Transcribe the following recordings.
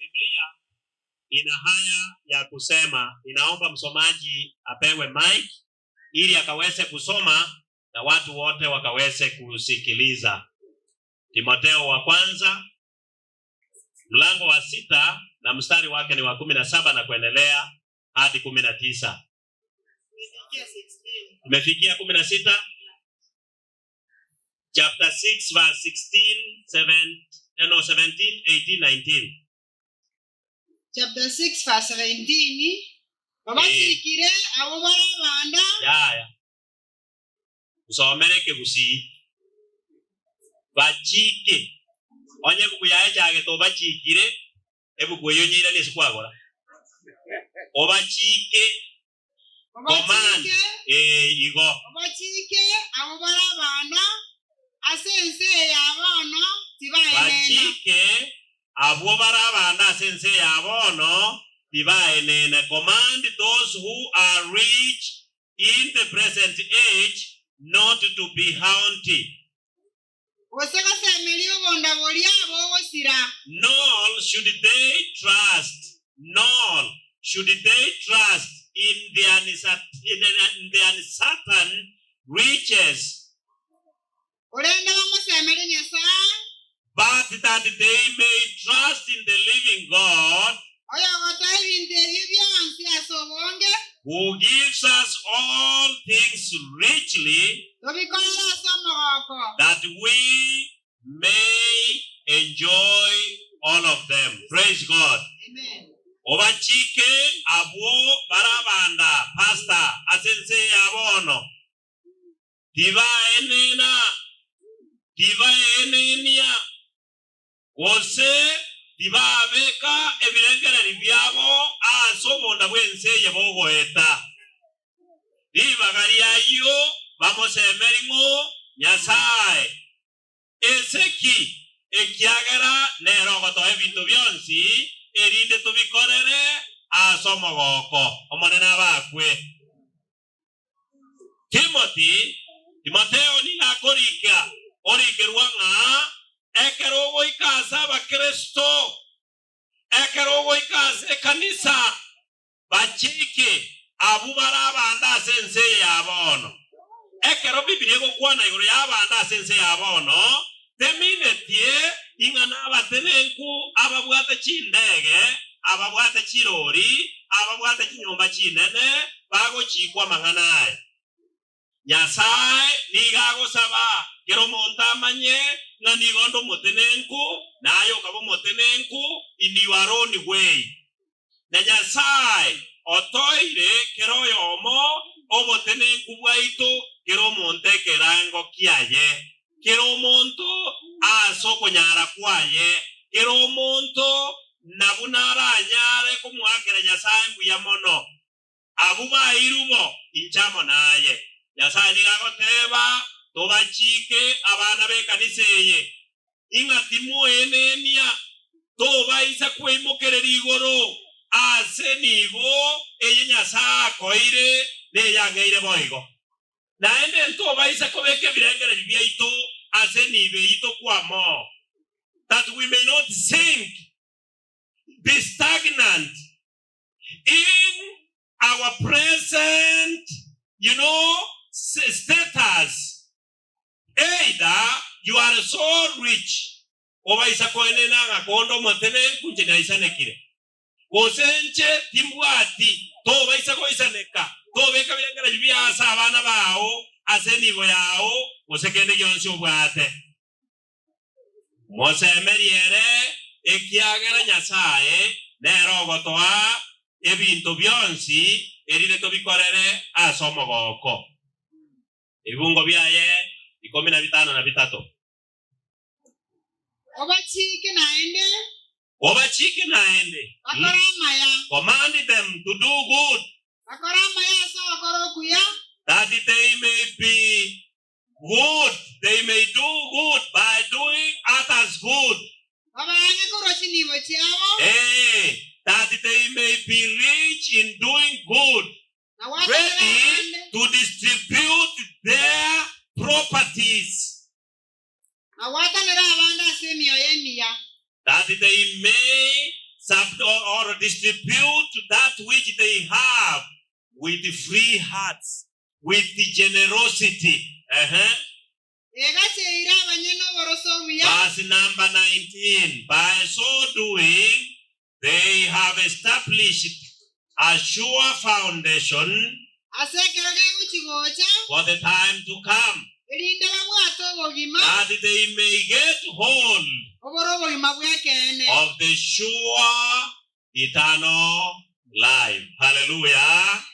Biblia ina haya ya kusema, inaomba msomaji apewe mic ili akaweze kusoma na watu wote wakaweze kusikiliza. Timotheo wa kwanza mlango wa 6 na mstari wake ni wa 17 na kuendelea hadi 19. Tumefikia 16. Chapter 6 verse 17, 18, 19. Chapter 6 verse 17. Babasikire abo barabanda. Ya. Usomereke gusi. Bachike. Onye kukuyaye chage to bachikire ebu kuyonyira nesikwagora. Obachike command igo. Obachike abo barabanda asense yabono tibaye. Bachike abo barabanda asense yabono tibaye. Command those who are rich in the present age not to be haughty. Nor should they trust in the uncertain riches, but that they may trust in the living God, who gives us all things richly, that we may enjoy all of them. Praise God. Amen. Obachike abo barabanda pastor asense yabono diva enenia ose diva beka ebirengere byabo asobonda bwense yebogoeta diva gariayo vamos emeringo Nyasaye eseki ekiagera nerogoto ebintu byonsi erinde tubikorere asomogoko omonena bakwe. Timotheo ni akorika orikerwanga ekerogo ikasa bakristo ekerogo ikasa kanisa bachike abubara banda sense yabono ekero Biblia gukwana iguru yabanda sense yabono teminetie ingana abatenenku ababwate chindege ababwate chirori ababwate chinyumba chinene bago chikwa manganaye. Nyasaye nigago saba kero monta manye na nigondo motenenku nayo kabo motenenku in your own way. Na Nyasaye otoire kero yomo omotenenku bwaito kero monte kerango kiaye. Kero monto asoko nyara kwaye. Kero monto nabunara anyare kumwakira Nyasaye mbuya mono. Abuba irumo inchamo naye. Nyasaye niragoteba tobachike abana bekaniseye. Ingatimu enenia toba isa kwemokereri igoro ase nigo eye Nyasaye koire ne yangeire boigo. Naende ntoba isa kobeke birengere byaito ase nibe ito kwamo, that we may not sink, be stagnant in our present, status. Either you are so rich, oba isa koenena ngakondo motene kunjena isa nekire. Osenche timbuati toba isa ko isa neka. Tobeka birengera byasa abana bawo ase nibo yawo osekende yonse obwate. Mosemeriere ekiagera Nyasaye nerogotoa ebintu byonsi erine tobikorere asomogoko. Ibungo byaye 15 na 3. Obachike naende. Command them to do good, that they may be good. They may do good by doing others good. That they may be rich in doing good, ready to distribute their properties, that they may distribute that which they have with free hearts, with generosity. Egacheira abanyeno boroso buya. Verse number 19. By so doing, they have established a sure foundation for the time to come, that they may get hold of the sure eternal life. Hallelujah.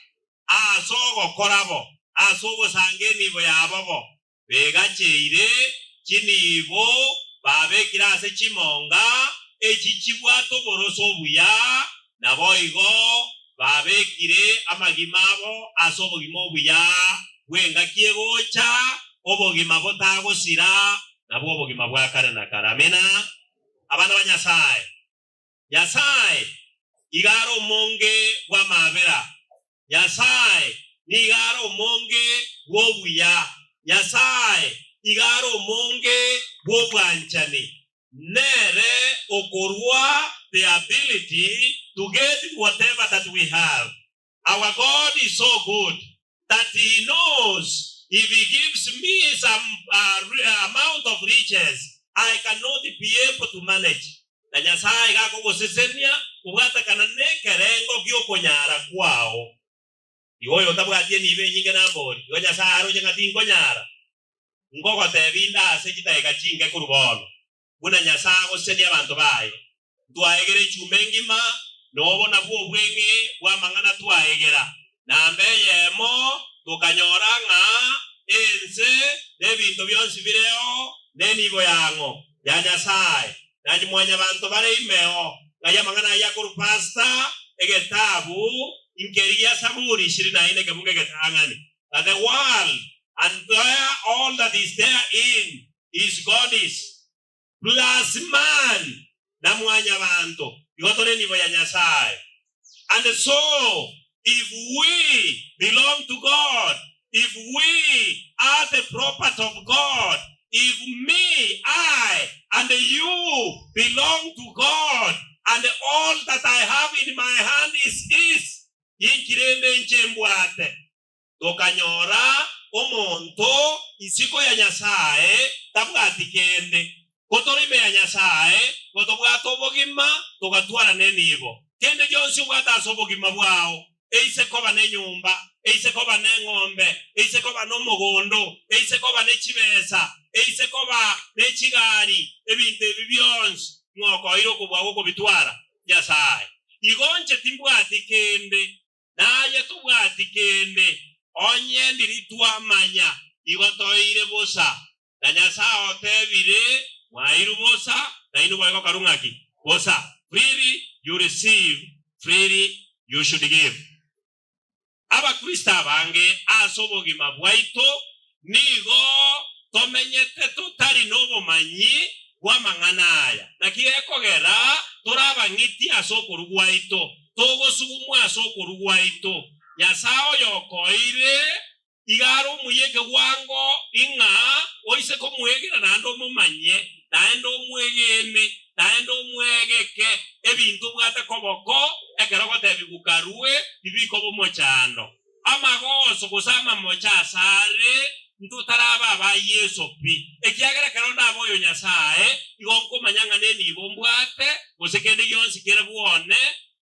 Asogo korabo, asogo sangeni bo yababo. Vega cheire chinivo babe kirase chimonga echichiwato boroso buya naboigo babe kire amagimabo asobogimo buya wenga kiegocha obogimabo tago sira nabo obogima bwa kare na karamena abana banyasaye yasaye igaro monge wa mabera yasaye nigaro monge wo buya yasaye igaro monge wo bwanchani nere okorwa the ability to get whatever that we have. Our God is so good that He knows if He gives me some amount of riches, I cannot be able to manage. Na nyasaye gako gosesenia ugata kana nekerengo gyokonyara kwao. Igoyo tabwatie nibe nyinge nambori. Igo nyasaye aro nyangati ngonyara. Ngoko tebinda ase kitaiga chinge kurubono. Buna nyasaye gosenia abantu baye. Tuaegere chumengima nobona bwo bwenge bwa mangana tuaegera. Nambe yemo tukanyoranga ense nebintu byonsi bireo nenibo yango ya nyasaye. Naji mwanya abantu bare imeo ngaya mangana yakuru pasta egetabu inkeria saburi 24 kemunge getangani. That the world and all that is therein is God's plus man na mwanya bantu igotore nibo ya nyasaye. And so if we belong to God, if we are the property of God, if me, I, and you belong to God, and all that I have in my hand is His, yinkirembe nchembwate tokanyora omonto isiko ya nyasaye tabwatikende kotorime ya nyasaye kotobwato bogima togatwara nenibo kende jonsi bwata sobogima bwao eise koba nenyumba eise koba nengombe eise koba no mugondo eise koba nechibesa eise koba nechigari ebintu byonsi ngoko iro kubwago kubitwara nyasaye igonche timbwatikende naye tubwatikende onye ndiritwa manya igotoire bosa na nyasaye otebire mwairu bosa na inu bwego karungaki bosa. Freely you receive, freely you should give. Aba Krista bange asobogima bwaito nigo tomenyete tutari nobo manyi wa manganaya nakiyekogera turabangiti asokuru bwaito togo sugumwa asokuru bwaito nyasao yokoire igaro muyeke wango inga oise ko mwegira nando mumanye naendo mwegeme naendo mwegeke ebintu bwata koboko ekero tebigukarue bibiko bomochando amagoso kusama mocha sare ntutaraba ba Yesu pi ekiagera kero naboyo nyasaye igonko manyanga neni bombwate gosekende yonsi kera buone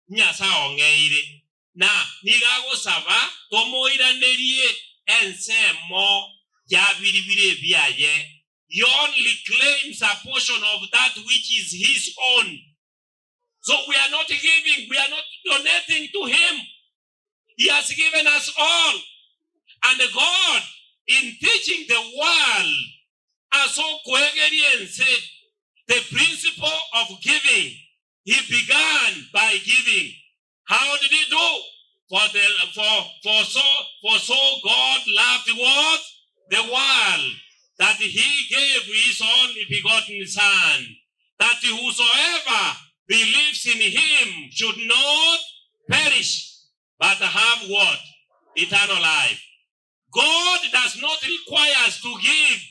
nyasa ongeire na nigago saba tomoiranerie ensemo ya biribire biaye. He only claims a portion of that which is His own. So we are not giving, we are not donating to Him. He has given us all. And God, in teaching the world, also said the principle of giving. He began by giving. How did He do? For so God loved what? The world, that He gave His only begotten Son, that whosoever believes in Him should not perish, but have what? Eternal life. God does not require us to give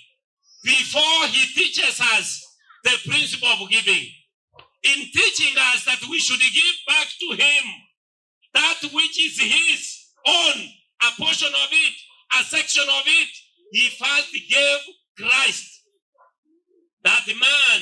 before He teaches us the principle of giving. in teaching us that we should give back to him that which is his own, a portion of it, a section of it. He first gave Christ. That man,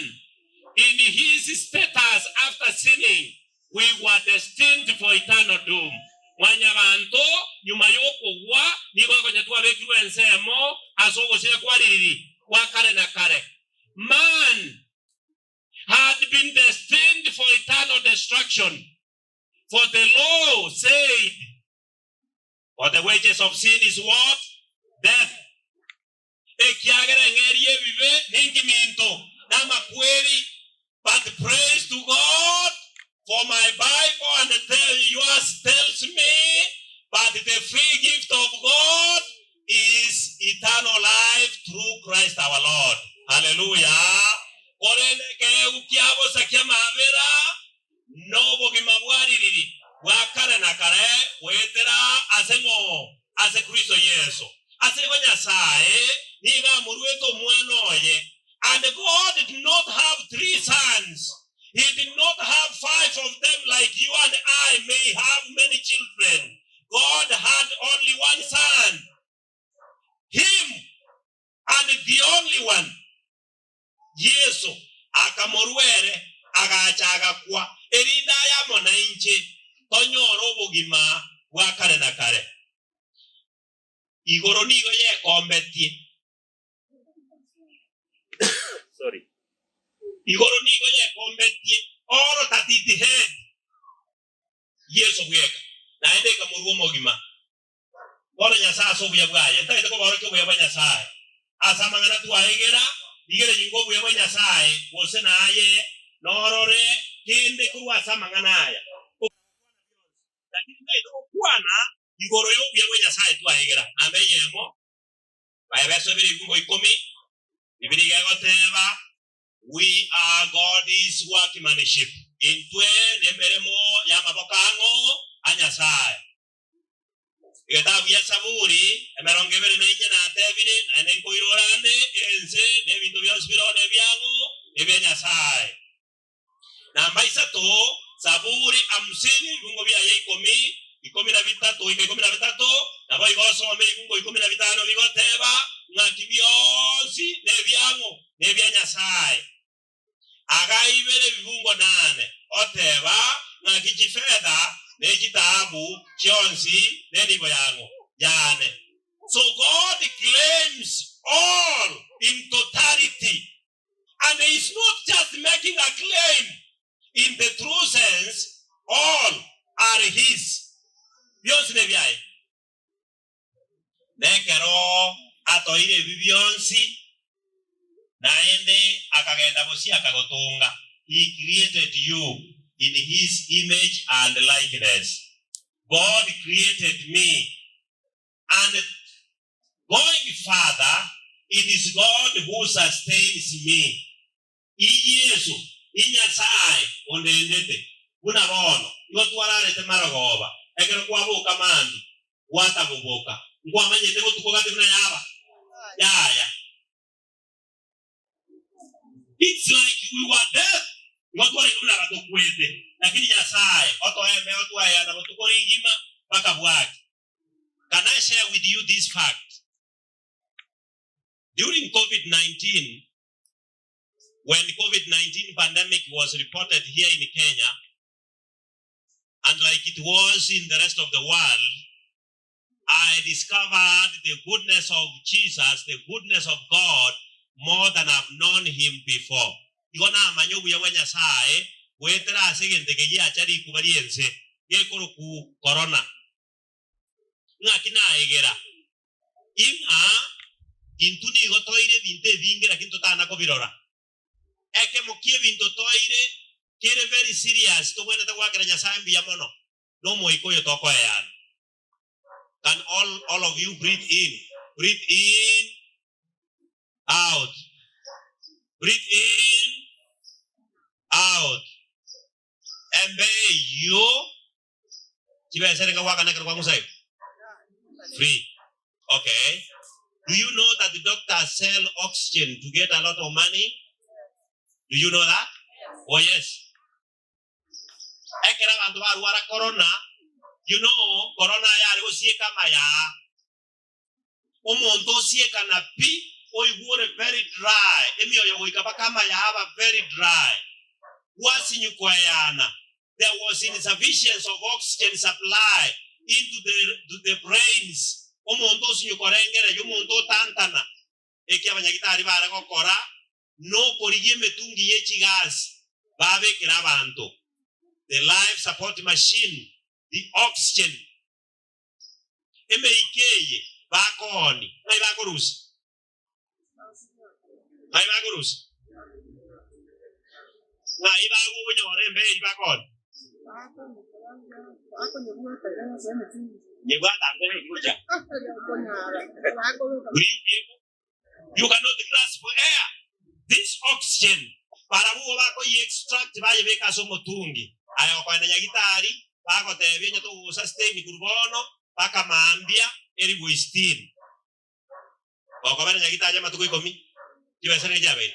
in his status after sinning, we were destined for eternal doom. Wanyabanto nyuma yokugwa niko kwenye twabekirwe ensemo asogosire kwariri wakare na kare. Man had been destined for eternal destruction. For the law said, for the wages of sin is what? Death. But praise to God for my Bible and yours tells me, but the free gift of God is eternal life through Christ our Lord. Hallelujah. No bogimabwariri wakare na kare wetera asemo ase Kristo Yesu ase Nyasaye niga murueto mwanoye. And God did not have 3 sons. He did not have 5 of them like you and I may have many children. God had only 1 son, him, and the only one, Yesu akamorwere agachaga kwa erida ya mona inche tonyoro bugima wakare na kare igoro nigo ye kombetie. Sorry. Igoro nigo ye kombetie oro tatiti head Yesu gweka na ende kamurwo mogima bora Nyasaye so buya bwaya ntaite ko bora cyo buya Nyasaye asamangana tuaigera igere nyingo buya Nyasaye wose naye norore kinde kuwa samangana aya lakini ndio kwana igoro yo buya Nyasaye tuaigera ambeyemo bayebeso biri kungo ikomi bibiri gagoteba. We are God's workmanship. Intwe nemeremo ya mabokango Anyasaye. Igatabu ya Saburi emerongevere na inye na tebire na nenkoirorande ense nebintu byose birone byango ebya Nyasaye. Na maisa to Saburi amsini kungo bya yekomi ikomi na bitatu na boy goso ame kungo ikomi na bitano bigoteba ngakibyosi nebyango nebya Nyasaye. Agaibere bibungo 8 oteba ngakijifedha nekitabu chionsi nenibo yango jane. So God claims all in totality, and he is not just making a claim. In the true sense, all are his. Bionsi nebiaye nekero atoire bibionsi naende akagenda bosi akagotunga. He created you in his image and likeness. God created me. And going further, it is God who sustains me. Yesu Nyasaye ondendete kuna bono yotwarare te maragoba ekero kwabuka mandi watabuboka ngwamanye te gotukogate na yaba ya. It's like we were dead. Watu wale batokwete lakini Nyasaye otoeme otwaya na botukorigima paka bwaki. Can I share with you this fact? During COVID-19, when COVID-19 pandemic was reported here in Kenya, and like it was in the rest of the world, I discovered the goodness of Jesus, the goodness of God, more than I've known him before. Igona manyobu ya Nyasaye wetera asegende geji achari kubaliense gekoro ku corona. Ngakina egera. Inga intuni gotoire binte binge lakini totana ko birora. Eke mokie binto toire kere very serious to wena takwakira Nyasaye mbiya mono. No mo ikoyo toko yan. Can all of you breathe in? Breathe in, out. Breathe in, out. Embe you. Chiba sereka waka na kwa musai. Free. Okay. Do you know that the doctors sell oxygen to get a lot of money? Do you know that? Yes. Oh yes. ekera bantu barwara corona. You know, corona yari usiye kama ya omuntu usiye kana pi oigure very dry. Emi oyo ikaba kama ya haba very dry. Wasi nyukwayana. There was insufficiency of oxygen supply into the brains. Omuntu usinyukorengere yumuntu tantana. Eki abanyagitari bara gukora no koriye metungi yechi gas. Babe kirabantu. The life support machine. The oxygen. Emeikeye bakoni. Nai bakorusi. Nai bakorusi. Nai bakunyore mbei bakoni. You cannot grasp air. This oxygen para bako extract baye beka somotungi. Ayo kwa nyagitari bako tebye nyato sustain kurbono baka mambia eri wistin. Bako bana nyagitari matuko ikomi. Kibesere jabe.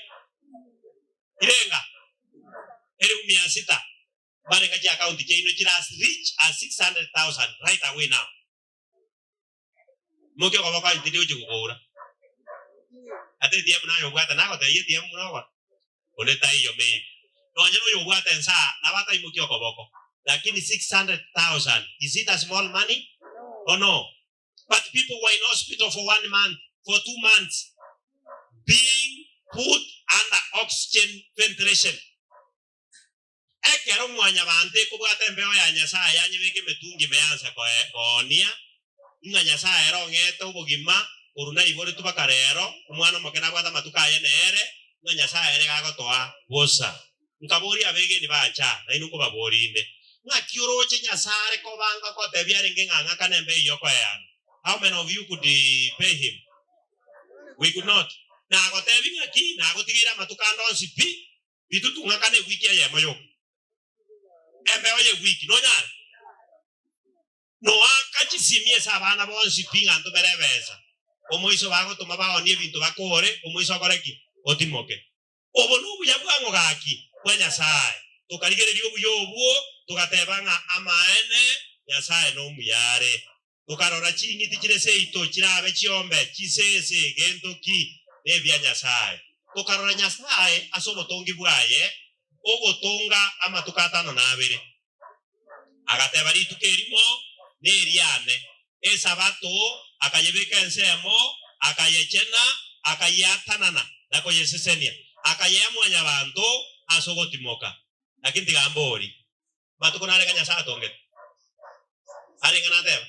Irenga. Eri 600. Bana ngaji account je ino kira as rich as 600,000 right away now. Mokyo kwa bako ndio jukura. Ate dia muna yo gwata na ko te dia muna wa. Ole tai yo me. No nyano yo gwata ensa na bata imukyo ko boko. Lakini 600,000 is it a small money? Or no? But people were in hospital for 1 month, for 2 months, being put under oxygen ventilation. Ekero mwanya bante kubwata mbeo ya Nyasaye yanyibeke metungi meanza ko onia. Inga Nyasaye ro ngete ubugima uruna ibore tubakarero umwana mokena gwata matuka ye nere inga Nyasaye ere gagotoa bosa. Nkabori abege ni bacha na inuko baborinde. Nga kioroche Nyasaye ko banga ko tebiare nganga kanembe yoko yana. How many of you could pay him? We could not. Na go tebinga ki na go tigira matuka ndonsi pi bitutu ngakane wiki ya moyo. Embe oye wiki no nya. No akachisimie sabana bonsi pinga ndo berebeza. Omoiso bago toma baonie bintu bakore, omoiso akoreki otimoke. Obonu buya bwango gaki kwa Nyasaye. Tukarigererio buyobuo, tukatebanga amaene, Nyasaye no muyare. Tukarora chingi tikire seito kirabe chiombe, chisese gento ki nebya Nyasaye. Tukarora Nyasaye asobotongi bwaye, ogotonga amatukatano nabere. Agatebari tukerimo neriane. Esabato akayebeka ensemo, akayechena, akayatanana, nako yesesenia. Akayamwanya bantu asogotimoka. Lakini tigambori. Matukona alega Nyasaye tonge. Arenga natema.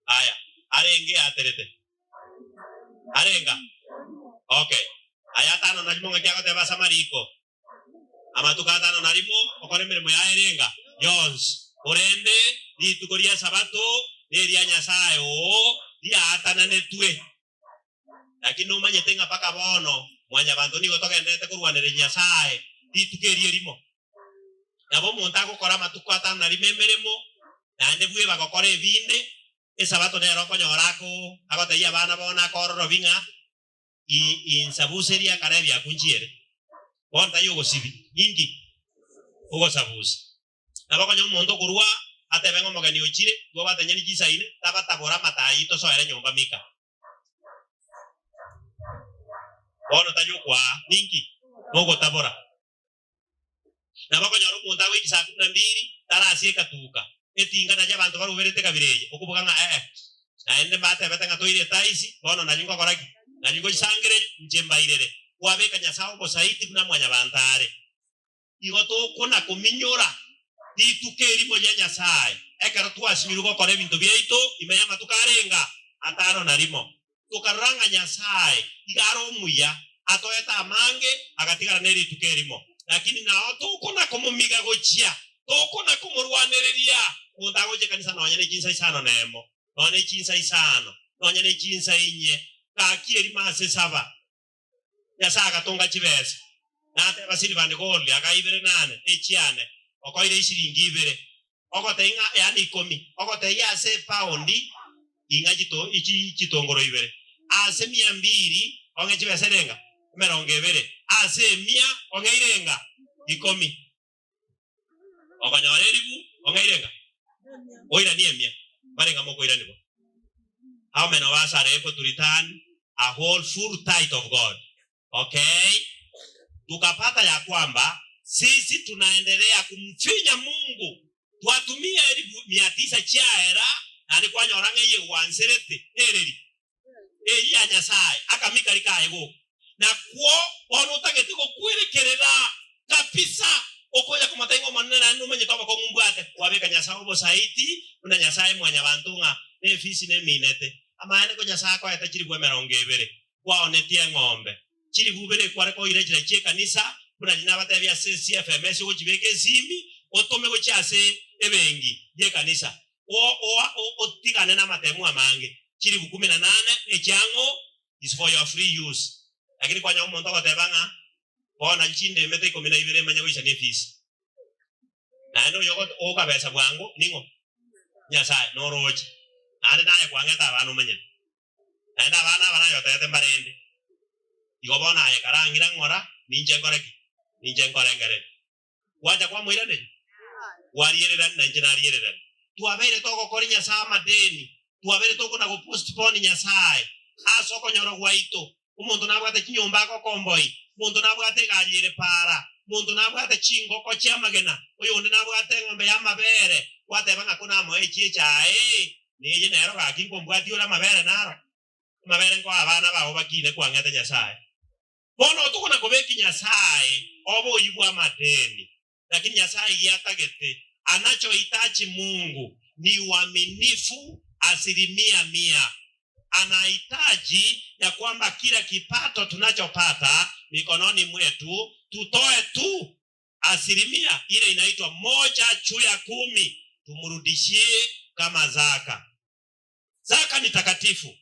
Aya, arenge aterete. Arenga. Okay. Ayatano najimonga kiako teba samariko. Amatukatano narimo okore mirimo ya erenga. Yons. Orende di tukoria sabato neria Nyasaye o dia atana netue. Lakini umanye tenga paka bono mwanya bantu niko toke ndete kurwanere Nyasaye di tukerie rimo. Nabo monta gukora matukwatano narimemeremo nande bwe bagokora ebinde esabato nero konyorako agoteia bana bona kororo binga insabuseria karebya kunjiere. Bonta yugo sibi ingi ugo sabusi. Nabo konyo mondo kurwa atebengo mogani ochire go batanyani kisaine tabatabora matayito so ere nyomba mika. Bono tayukwa ningi mogo tabora. Nabo konyoro monta we kisa 12 tara asieka tuka. Etinga na jabantu baruberete kabireje okubuganga naende bate betanga toire taisi bono nanyingo koraki nanyingo isangere njemba irere wabeka Nyasaye go saiti na mwanya bantare igoto kona kuminyora ditukeri mo ya Nyasaye ekero twasimirugo kore bintu byeito imeyama tukarenga atano narimo tukaranga Nyasaye igaro muya atoeta amange agatigara neri tukerimo lakini na otokona kumumiga gochia tokona kumurwanereria mundago je kanisa no nyane jinsa isano nemo none jinsa isano no nyane jinsa inye kakieri mase saba Nyasaye agatonga chibesa nate basiri bande goli agaibere nane echiane okoire ishiringi ibere ogotenga yani 10 ogote yase paundi ingajito ichi chitongoro ibere ase 200 onge chibeserenga meronge ibere ase 100 onge irenga 10. Okonyoreribu, ongairenga. Oira niemia. Barenga moko ira nibo. How many of us are able to return a whole full tithe of God? Okay? Tukapata ya kwamba sisi tunaendelea kumfinya Mungu. Tuatumia 900 chaera na ni kwa nyoranga ye wanserete ereri. Ya Nyasaye akamika likae go. Na kwa wanotagete ko kwerekerera kapisa okoya kumatengo manena numenye kama ko Mungu ate wabeka Nyasaye bo saiti una Nyasaye mwanya bantunga ne fisi ne minete ama ene ko Nyasaye ko ata chiri gwemera ongebere kwa onetie ngombe chiri bubere kware ko irejira chie kanisa kuna jina bata bya CFMS wo chibeke simi otome go chase ebengi ye kanisa o tigane na matemu amange chiri 18 echango is for your free use lakini kwa nyamu ntoko tebanga bona nchinde mete 12 manya wisha ne fees na ndo yoko oka besa bwangu ningo Nyasaye no roche ande naye kwangeta abantu manye anda bana bana yote yete mbarende igobona aye karangira ngora ninje ngorengere wacha kwa mwirane warierera na nje narierera tuabere toko kori Nyasaye madeni tuabere toko na go postpone Nyasaye asoko nyoro gwaito umuntu nabwate kinyumba ko komboi umuntu nabwate ganyire para umuntu nabwate chingo ko chamagena uyu ndi nabwate ngombe ya mabere wate banga kuna mo echicha nije nero ga kingo mbwati ora mabere naro mabere ko abana bawo bakine kwangete Nyasaye bono tukuna kobeki Nyasaye obo yibwa madeni lakini Nyasaye yatagete anachohitaji Mungu ni uaminifu 100%. Anahitaji ya kwamba kila kipato tunachopata mikononi mwetu tutoe tu 1%, ile inaitwa 1/10 tumrudishie kama zaka. Zaka ni takatifu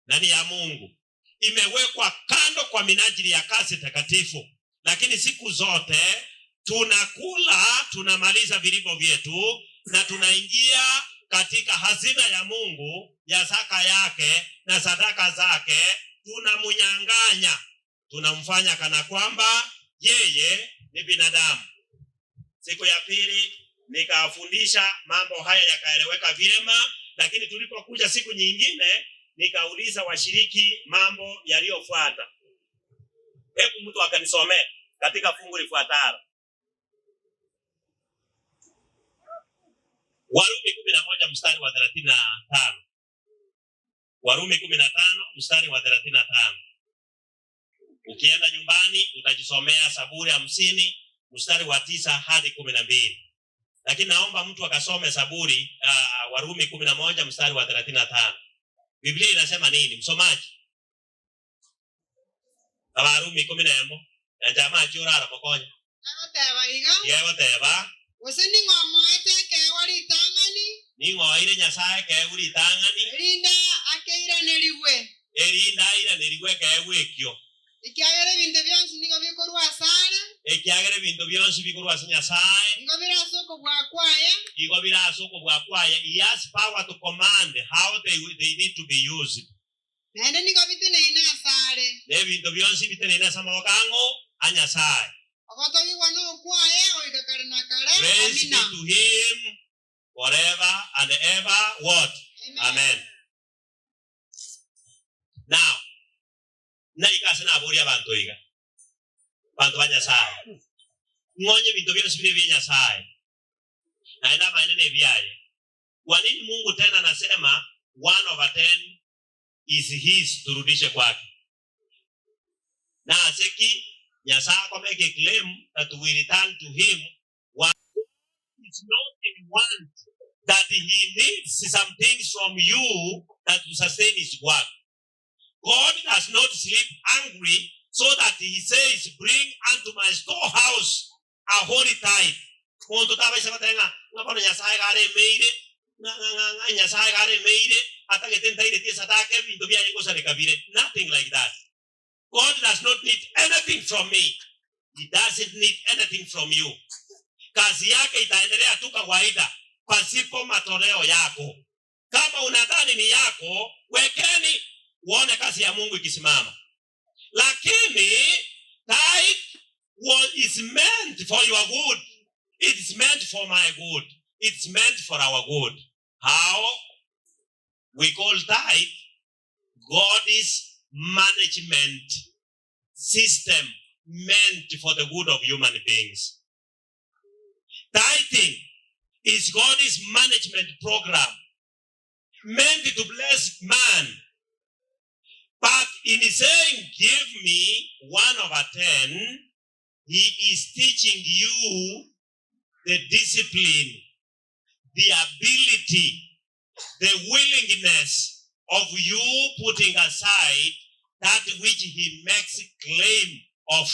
na ni ya Mungu. Imewekwa kando kwa minajili ya kazi takatifu. Lakini siku zote tunakula, tunamaliza vilivyo vyetu na tunaingia katika hazina ya Mungu ya zaka yake na sadaka zake, tunamunyang'anya. Tunamfanya kana kwamba yeye ni binadamu. Siku ya pili nikafundisha mambo haya yakaeleweka vyema, lakini tulipokuja siku nyingine nikauliza washiriki mambo yaliyofuata. Hebu mtu akanisomea katika fungu lifuatalo. Warumi 11 mstari wa 35. Warumi 15 mstari wa 35. Ukienda nyumbani utajisomea Zaburi 50 mstari wa 9 hadi 12. Lakini naomba mtu akasome Zaburi Warumi 11 mstari wa 35. Biblia inasema nini msomaji? Warumi 11 na jamaa churara mokonya. Agoteba iga. Yegoteba. Waseni ngomoete ke wali tangani. Ningo ile Nyasaye ke uri tangani. Erinda akeira neriwe. Erinda ira neriwe ke wekyo. Ikiagere bintu byonsi nigo bikorwa asara. Ikiagere bintu byonsi bikorwa Nyasaye. Nigo birasoko bwakwaya. Igo birasoko bwakwaya. He has power to command how they need to be used. Nende nigo bitene ina asare. Ne bintu byonsi bitene ina samawakango anyasaye. Ogotogi wano kwaya oikakare na kare. Praise be to him forever and ever. What? Amen. Now, na ikase na aburi abantu iga. Bantu banyasaye. Ngonye bintu byonsi bile Nyasaye. Na enda manene byaye. Kwa nini Mungu tena anasema 1/10 is his turudishe kwake? Na seki Nyasaye kwa make a claim that we return to him. One is not in want that he needs some things from you that to sustain his work. God does not sleep angry so that he says, bring unto my storehouse a holy tithe. Konto taba isa matenga ngapano Nyasaye gare meire Nyasaye gare meire ataketenta ile tia sadaka bintu bya yengo sale kabire. Nothing like that. God does not need anything from me. He doesn't need anything from you. Kazi yake itaendelea tu kawaida pasipo matoleo yako. Kama unadhani ni yako, wekeni uone kazi ya Mungu ikisimama. Lakini tithe is meant for your good. It's meant for my good. It's meant for our good. How? We call tithe God's management system meant for the good of human beings. Tithing is God's management program meant to bless man. But in saying, give me 1/10, he is teaching you the discipline, the ability, the willingness of you putting aside that which he makes claim of.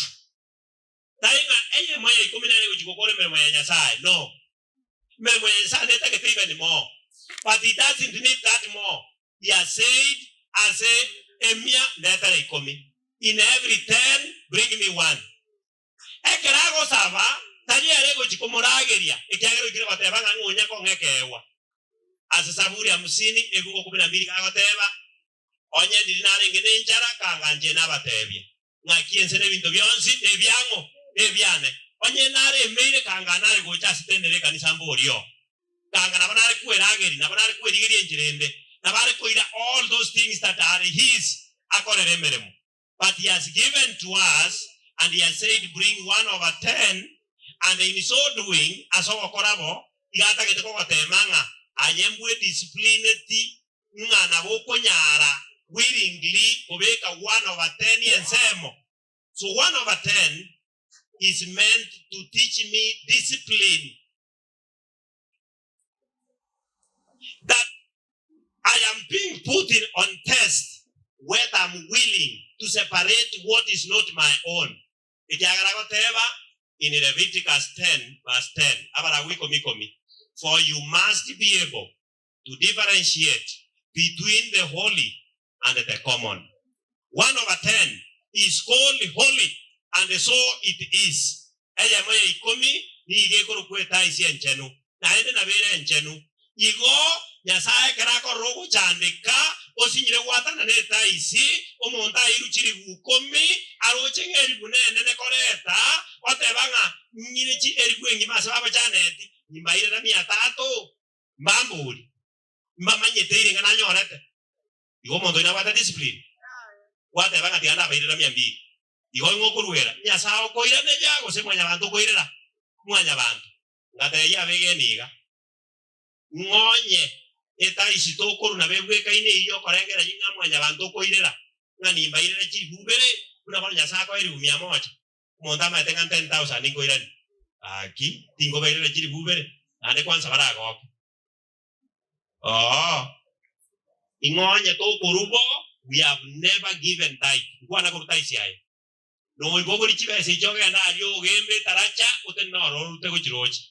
No. But he doesn't need that more. He has said, as a emia netare komi. In every 10, bring me 1. Ekerago sava, tanyerego chikomorageria. Ekagero kira batebanga ngunya kongekewa. As a Saburia Musini, Ebuko Kubinabika Teva, Onya dinari ngenenjara kanganje n'abatebye. Ngaki ensene bintu byonsi ebyango ebyane. Onye nare meire kanganare go just tendere kanisa mborio. Kangana banare kuerageri, na banare kuerigeri enjirende. Na banare kuira all those things that are his akorere meremu. But he has given to us and he has said bring 1/10 and in so doing aso korabo igata keteko kotemanga ayembwe disciplined ngana bokonyara willingly obeka 1/10 yensemo. So 1/10 is meant to teach me discipline. That I am being put in on test whether I'm willing to separate what is not my own. In Leviticus 10 verse 10. For you must be able to differentiate between the holy and the common. 1/10 is called holy, and so it is. Igo nyasaye kerako rogo chandika osinyire watana neta isi omonta iruchiri bukomi aroche ngeri bunene ne koreta otebanga nyirichi erigwengi masaba chaneti nimbaire na 300 mbamburi mbamanyete iringa na nyorete igo mondo ina wata discipline watebanga tianda baire na 200 igo ngokuruera nyasaye koira ne jago se mwanya bantu koirera mwanya bantu ngate ya begeniga ngonye eta isitokuru na bebweka ine iyo korengera yinga mwanya bantu koirera ngani mbaire chibubere kuna bana nyasako iri 100 monda matenga 10,000 ingoirani aki tingo baire chibubere ande kwanza barago ingonye to kurubo we have never given tithe kwana kurutaisi aye no ibogo richibe se joga na yo gembe taracha utenoro utego chirochi.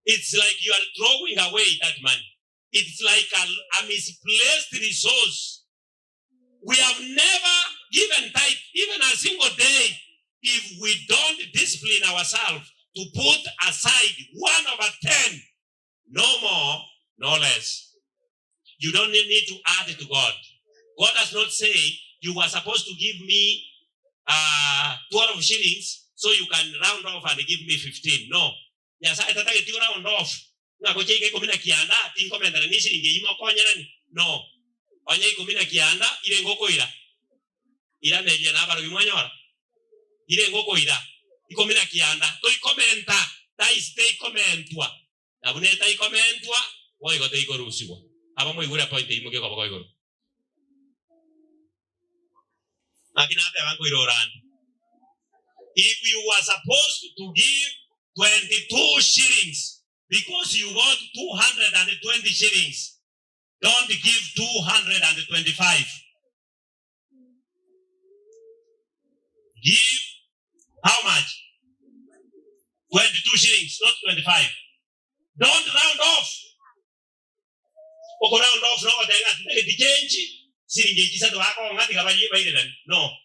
It's like you are throwing away that money. It's like a misplaced resource. We have never given tithe, even a single day, if we don't discipline ourselves to put aside 1/10. No more, no less. You don't need to add to God. God does not say you were supposed to give me 12 shillings so you can round off and give me 15. No. Yasa tatake ti round off. Na ko cheke komina kianda tin komenda ni shilingi imo konyera ni. No. Onye komina kianda ile ngoko ira. Ira neje na baro bimwanyora. Ile ngoko ira. Ikomina kianda. To ikomenta. Tai stay komentwa. Na bune tai komentwa. Woi go te ikorusiwa. Aba mo igura point imo ke ko ko igoro. Akina te bango irorani. If you were supposed to give 22 shillings because you got 220 shillings, don't give 225. Give how much? 22 shillings, not 25. Don't round off. Oko round off no tenga the change. Siringe kisa to ako ngati kabaye baire no.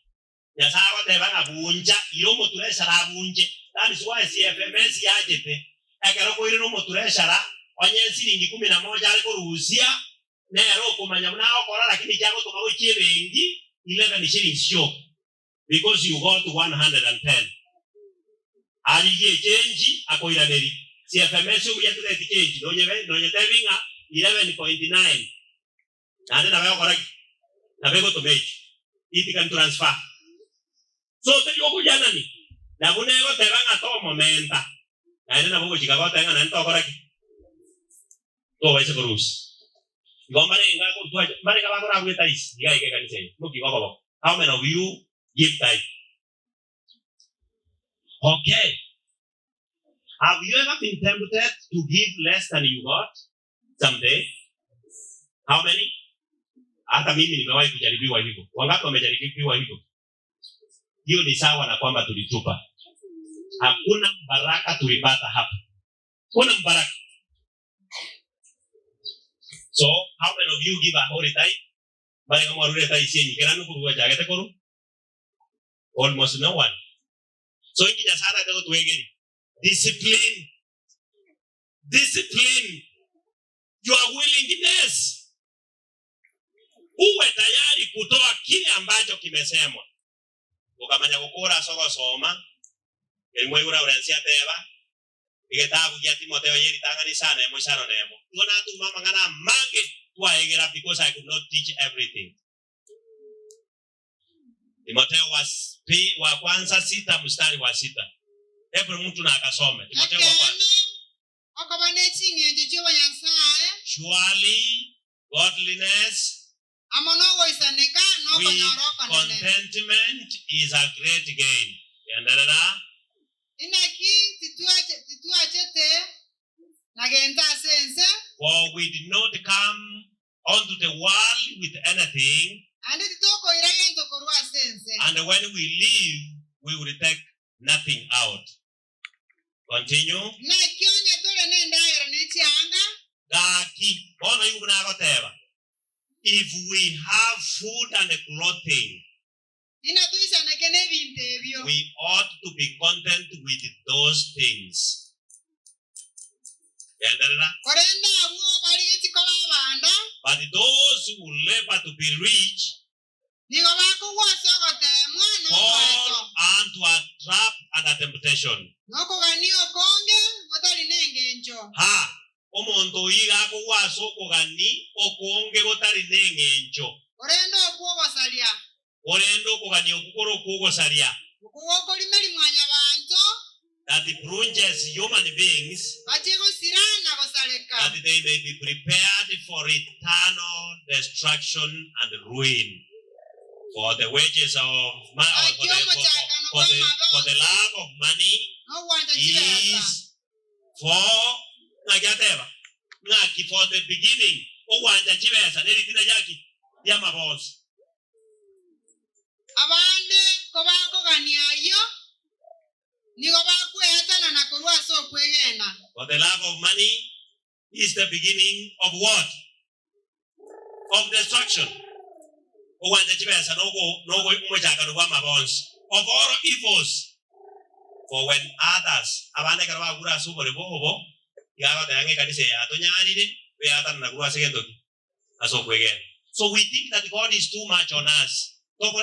Yasawa te banga bunja iromo turesha la bunje. That is why CFMS yajete. Ekero ko irino motureshara onye siringi 11 ariko ruhusia nero kumanya mnao kora lakini jago to mawe chirengi 11 shillings show because you got 110. aliye change akoiraneri CFMS uya tete change nonye tavinga 11.9 ande na bayo correct na bego to make it can transfer so te yo kujana ni na bunego te banga to momenta ande na bongo chikago tenga na to correct to waise korus gomba nenga ko tu mari ka bakora kuita is diga ike kanise muki gogo how many of you give tithe? Okay, have you ever been tempted to give less than you got someday? How many? Hata mimi nimewahi kujaribiwa hivyo. Wangapi wamejaribiwa hivyo? Hiyo ni sawa na kwamba tulitupa. Hakuna baraka tulipata hapa. Kuna baraka. So, how many of you give a holy tithe? Bali kama warure tithe yenye kirano kuruwa jagete koru? Almost no one. So ingi jasara teko tuwegeri. Discipline. Discipline. Your willingness. Uwe tayari kutoa kile ambacho kimesemwa. Ukamanya kukura soko soma. Elimwe ura urensia teba. Igetabu ya Timotheo yeri tangani sana emo shano nemo. Tuona tu mama ngana mange tuwa egera because I could not teach everything. Timotheo wa kwanza 6 mstari wa 6. Hebu mtu na akasome. Timotheo wa kwanza. Surely godliness with contentment is a great gain. Yandarara. For we did not come onto the world with anything, and when we leave, we will take nothing out. Continue. If we have food and clothing, we ought to be content with those things. But those who labor to be rich fall unto a trap and a temptation. Ha! Omonto yiga kuwa soko gani okuonge gotari nengenjo. Orendo kugani okukoro kugosaria. That plunges human beings that they may be prepared for eternal destruction and ruin. For the wages of for the love of money is for the beginning. Owanja chibesa neritina yaki ya mabos. Abande kobako ganiayo For the love of money is the beginning of what? Of destruction. Of all evils. For when others so we think that God is too much on us. God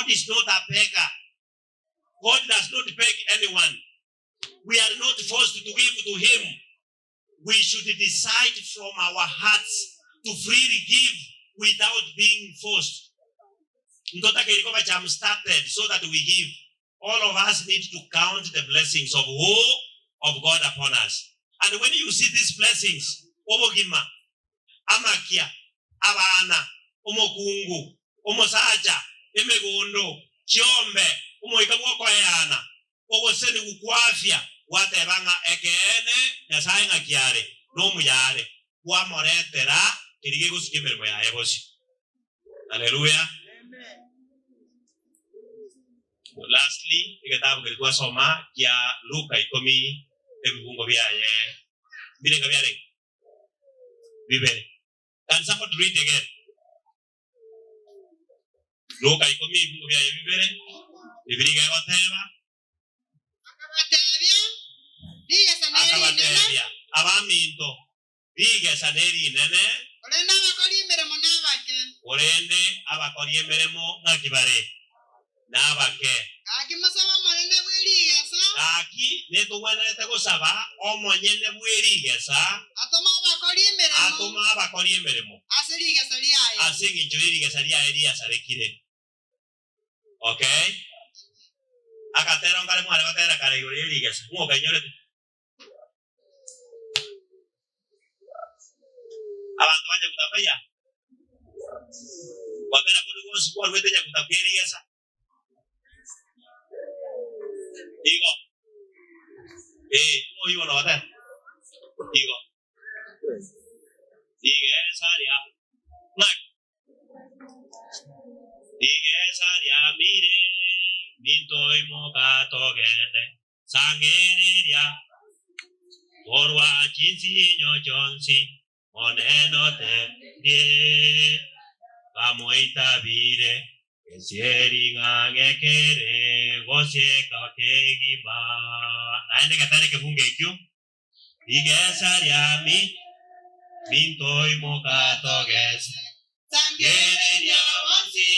is not a beggar. God does not beg anyone. We are not forced to give to him. We should decide from our hearts to freely give without being forced. Started so that we give. All of us need to count the blessings of who? Of God upon us. And when you see these blessings, Omogima, Amakia, Abana, Omokungu, Omosaja, Emegundo, Chiombe, Omoikamuko Yana, Ogoseni Ukwafia, whatever again, Yasainga Kiare, no Muyare, Wamoretera, Kirigus Kimmermoya Evosi. Hallelujah. Lastly, ikatabu kilikuwa soma kia Luka 10 ebifungo byaye birenga byale bibere. Can somebody read again? Luka 10 ebifungo byaye bibere bibiriga goteba akabatebya abaminto biga saneri nene orende abakori emeremo ngakibare Nabake. Naki netuwanete gusaba omonyene bwirigesa atuma abakori emirimo asinginjo irigesa ria sarekire. Okay? Akatera ngale mwale batera kare iguru irigesa ngoka nyorete abantu baje kutafaya wabera kudu wose kwa wetenya kutafirigesa igo oyo no bata igo igesaria nak igesaria mire minto imoka togende sangereria orwa jinsi nyojonsi oneno te die pamoita bire esieri ngangekere gosieka kegiba naende katare kebunge kyo igesaria minto imoka togese sangereria wansi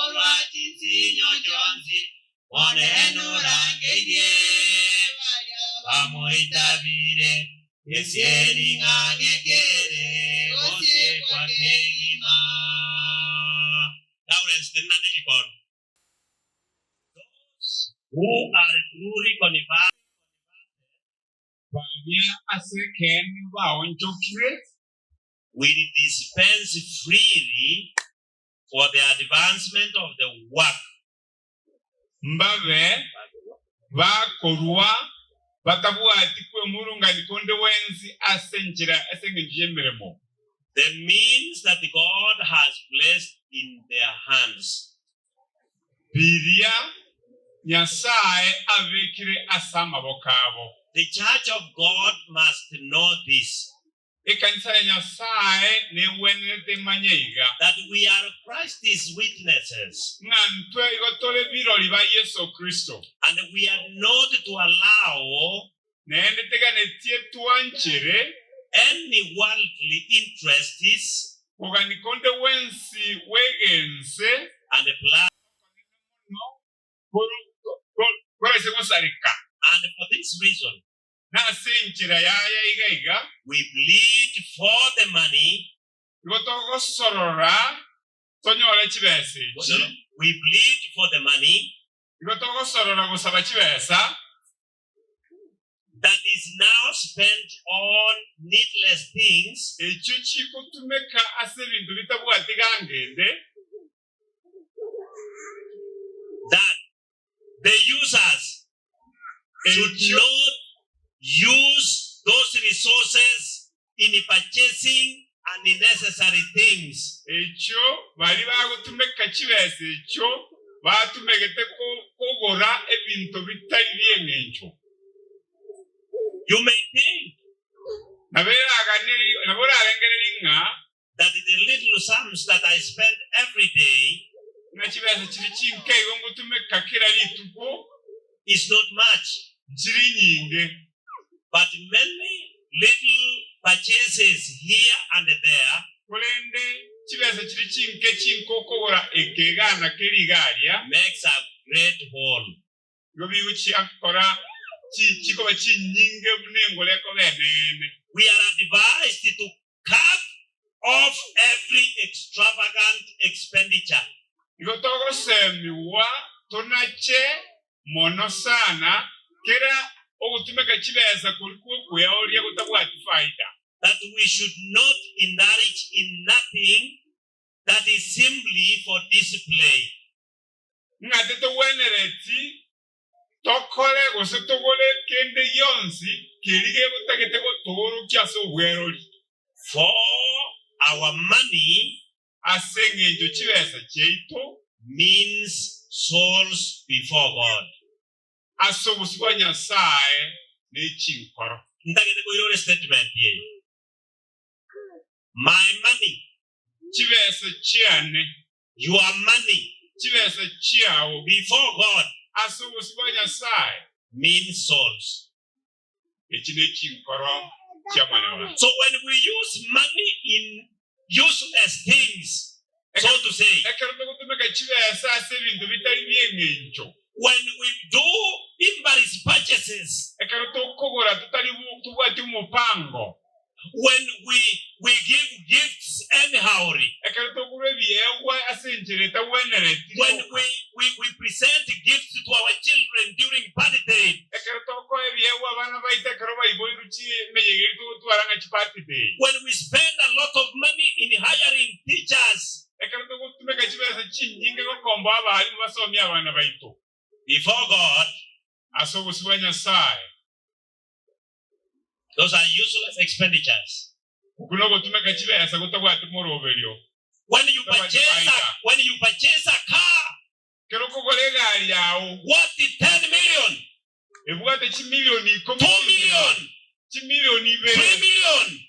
orwa jinsi nyojonsi oneno rangerie pamoita bire esieri ngangekere gosieka kegiba. Lawrence the Nanikon. Those who are truly converted will dispense freely for the advancement of the work. Mbave vakorwa batabuati kwe murunga nikonde wenzi asenjira asengejemeremo. The means that God has placed in their hands. Biria nyasaye avekire asama bokabo. The church of God must know this. Ekanisa nyasaye ne wenete manyeiga. That we are Christ's witnesses. Ngantwe igotole biroli ba Yesu Kristo. And we are not to allow nende tegane tietuanchere any worldly interests uganikonde wensi wegense and the plan. And for this reason, we plead for the money. We plead for the money that is now spent on needless things, that the users should not use those resources in purchasing unnecessary things. You may think that the little sums that I spend every day is not much. But many little purchases here and there makes a great whole. We are advised to cut off every extravagant expenditure. That we should not indulge in nothing that is simply for display. For our money means souls before God. Statement here. My money, your money before God means souls. So when we use money in useless things, so to say, when we do invalid purchases, when we give gifts anyhow, when we present gifts to our children during birthday, when we spend a lot of money in hiring teachers, before God, those are useless expenditures. When you purchase a car, what is 10 million? 2 million? 3 million?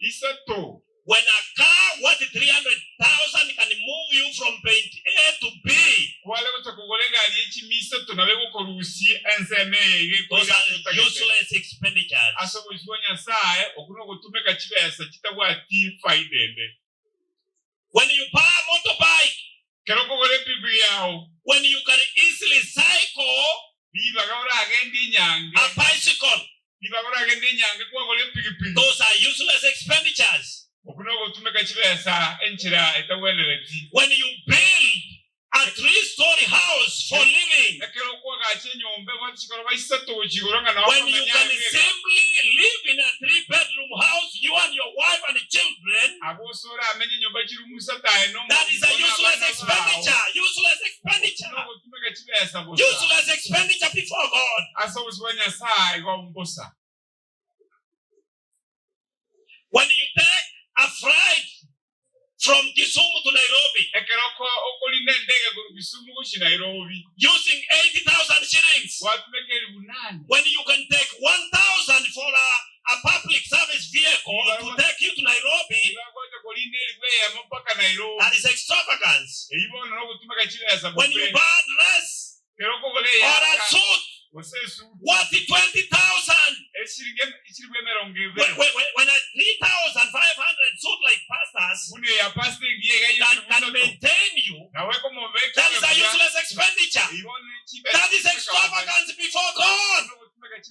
When a car worth 300,000 can move you from point A to B, those are useless expenditures. When you buy a motorbike, when you can easily cycle a bicycle, those are useless expenditures. When you build a 3-story house for living, when you can simply live in a 3-bedroom house, you and your wife and children, that is a useless expenditure. Useless expenditure. Useless expenditure before God. When you take a flight from Kisumu to Nairobi, using 80,000 shillings, when you can take 1,000 for a public service vehicle to take you to Nairobi, that is extravagance. When you buy a dress or a suit, what is 20,000? When a 3,500 suit like pastors can maintain you, that is a useless expenditure. That is extravagance before God.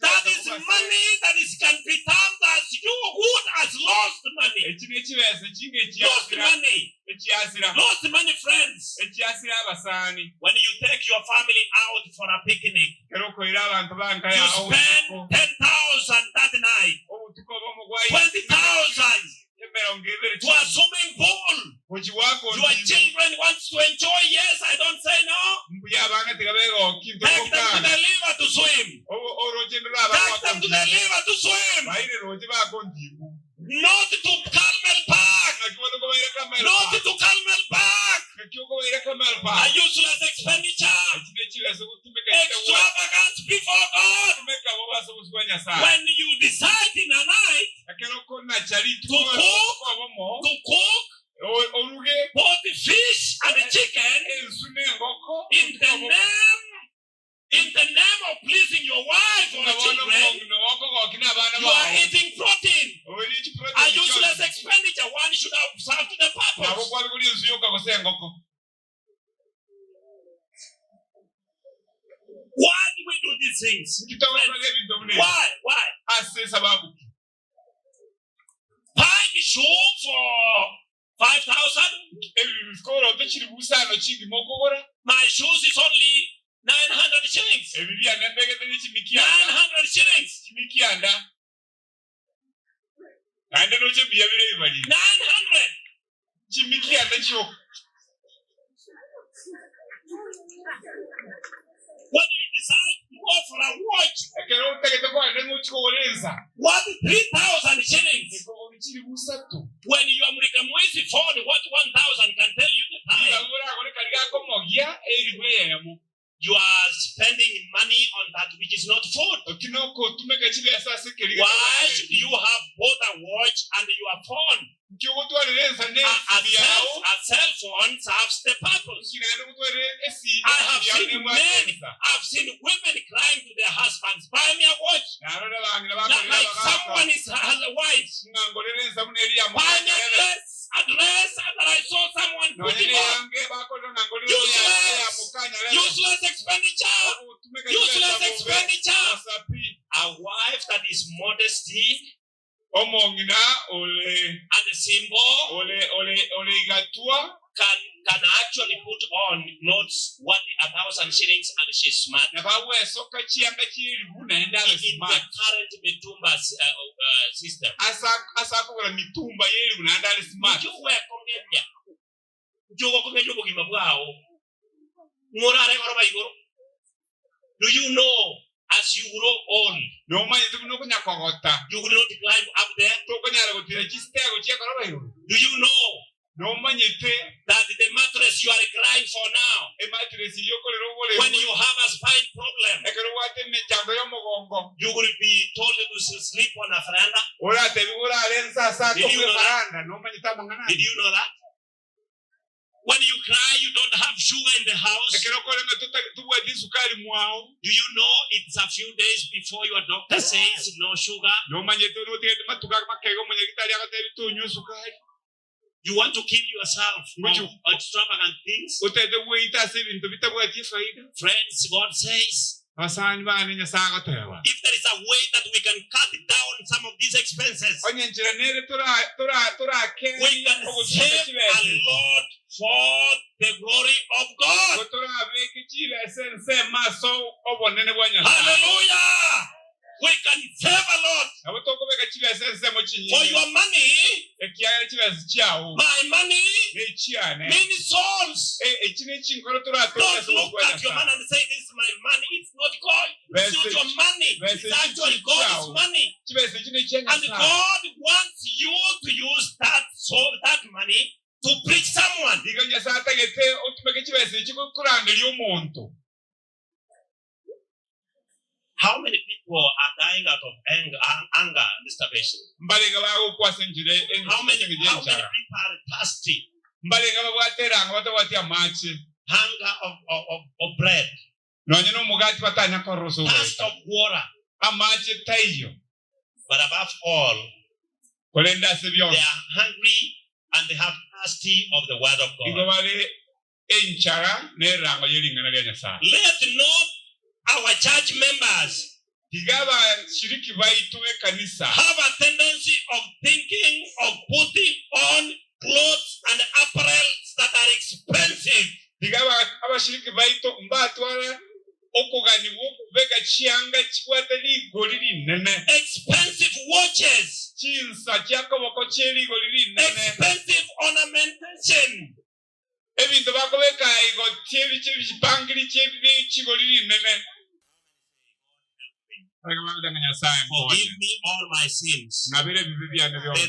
That is money that can be termed as you would as lost money. Lost money. Lost money, friends. When you take your family out for a picnic, you spend 10,000 that night, 20,000 to a swimming pool. Your children want to enjoy. Yes, I don't say no. Take them to the river to swim. Take them to the river to swim. Not to Carmel Park. Not to Carmel Park. A useless expenditure. Extravagance before God. When you decide in a night to cook both the fish and the chicken in the name of pleasing your wife or children, you are eating protein. A useless expenditure. One should have served the purpose. Why do we do these things? Why? Buying a shoe for 5,000. My shoes is only 900 shillings. 900 shillings. 900. When you decide to go for a watch, what 3,000 shillings? When you are Murikamwisi phone, what 1,000 can tell you the time? You are spending money on that which is not food. Why should you have both a watch and your phone? A cell phone serves the purpose. I've seen women crying to their husbands, buy me a watch. Like someone has a wife. Buy me a dress, and I saw someone putting on. Useless expenditure. Useless expenditure. A wife that is modesty and simple can actually put on notes worth 1,000 shillings and she's smart. In the current mitumba system. Do you know as you grow old, you will not climb up there? Do you know that the mattress you are crying for now, when you have a spine problem, you will be told to sleep on a veranda? Did you know that? When you cry, you don't have sugar in the house. Do you know it's a few days before your doctor says no sugar? You want to kill yourself of extravagant things? Friends, God says, if there is a way that we can cut down some of these expenses, we can save a lot for the glory of God. Hallelujah! We can save a lot. For your money, my money, many souls. Don't look at your money and say, this is my money. It's not God. It's not your money. It's actually God's money. And God wants you to use that money to preach someone. How many people are dying out of anger and starvation? How many people are thirsty? Hunger of bread. Thirst of water. But above all, they are hungry and they have thirsty of the word of God. Let not our church members have a tendency of thinking of putting on clothes and apparels that are expensive. Expensive watches, expensive ornamentation. Forgive me all my sins. The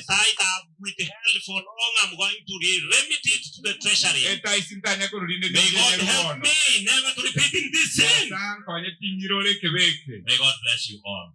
tithe I've withheld for long, I'm going to remit it to the treasury. May God help me never to repeat in this sin. May God bless you all.